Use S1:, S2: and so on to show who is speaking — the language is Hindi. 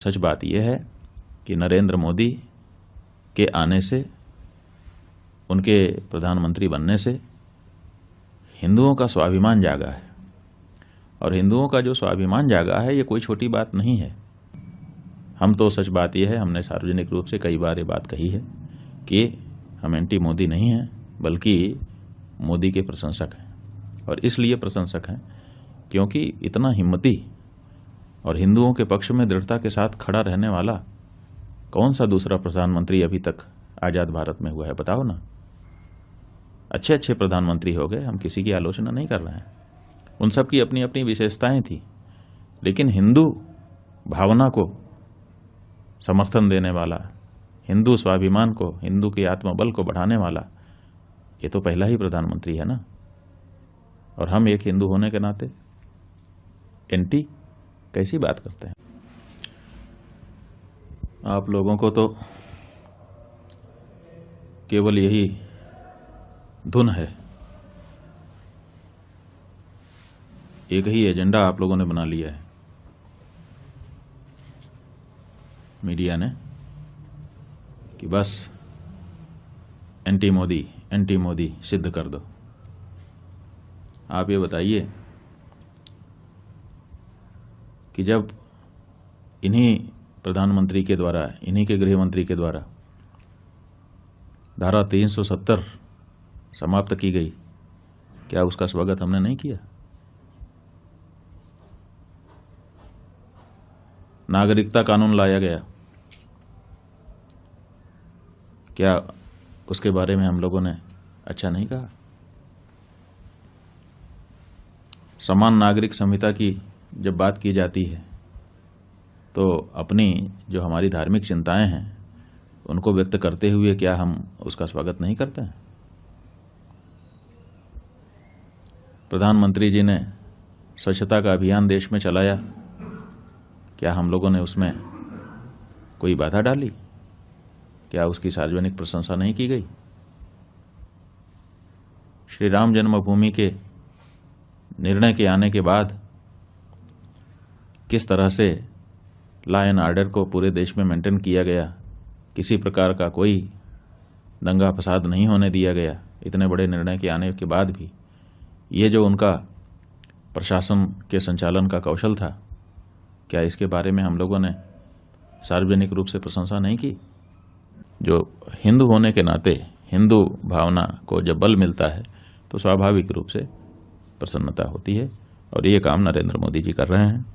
S1: सच बात यह है कि नरेंद्र मोदी के आने से, उनके प्रधानमंत्री बनने से हिंदुओं का स्वाभिमान जागा है। और हिंदुओं का जो स्वाभिमान जागा है ये कोई छोटी बात नहीं है। हम तो सच बात यह है, हमने सार्वजनिक रूप से कई बार ये बात कही है कि हम एंटी मोदी नहीं हैं, बल्कि मोदी के प्रशंसक हैं। और इसलिए प्रशंसक हैं क्योंकि इतना हिम्मती और हिंदुओं के पक्ष में दृढ़ता के साथ खड़ा रहने वाला कौन सा दूसरा प्रधानमंत्री अभी तक आज़ाद भारत में हुआ है, बताओ ना। अच्छे अच्छे प्रधानमंत्री हो गए, हम किसी की आलोचना नहीं कर रहे हैं, उन सब की अपनी अपनी विशेषताएं थी, लेकिन हिंदू भावना को समर्थन देने वाला, हिंदू स्वाभिमान को, हिंदू के आत्मबल को बढ़ाने वाला ये तो पहला ही प्रधानमंत्री है ना। और हम एक हिंदू होने के नाते एंटी कैसी बात करते हैं। आप लोगों को तो केवल यही धुन है, एक ही एजेंडा आप लोगों ने बना लिया है मीडिया ने कि बस एंटी मोदी सिद्ध कर दो। आप ये बताइए कि जब इन्हीं प्रधानमंत्री के द्वारा, इन्हीं के गृह मंत्री के द्वारा धारा 370 समाप्त की गई, क्या उसका स्वागत हमने नहीं किया? नागरिकता कानून लाया गया, क्या उसके बारे में हम लोगों ने अच्छा नहीं कहा? समान नागरिक संहिता की जब बात की जाती है तो अपनी जो हमारी धार्मिक चिंताएं हैं उनको व्यक्त करते हुए क्या हम उसका स्वागत नहीं करते हैं? प्रधानमंत्री जी ने स्वच्छता का अभियान देश में चलाया, क्या हम लोगों ने उसमें कोई बाधा डाली? क्या उसकी सार्वजनिक प्रशंसा नहीं की गई? श्री राम जन्मभूमि के निर्णय के आने के बाद किस तरह से लॉ एंड ऑर्डर को पूरे देश में मेंटेन किया गया, किसी प्रकार का कोई दंगा फसाद नहीं होने दिया गया, इतने बड़े निर्णय के आने के बाद भी ये जो उनका प्रशासन के संचालन का कौशल था, क्या इसके बारे में हम लोगों ने सार्वजनिक रूप से प्रशंसा नहीं की? जो हिंदू होने के नाते हिंदू भावना को जब बल मिलता है तो स्वाभाविक रूप से प्रसन्नता होती है, और ये काम नरेंद्र मोदी जी कर रहे हैं।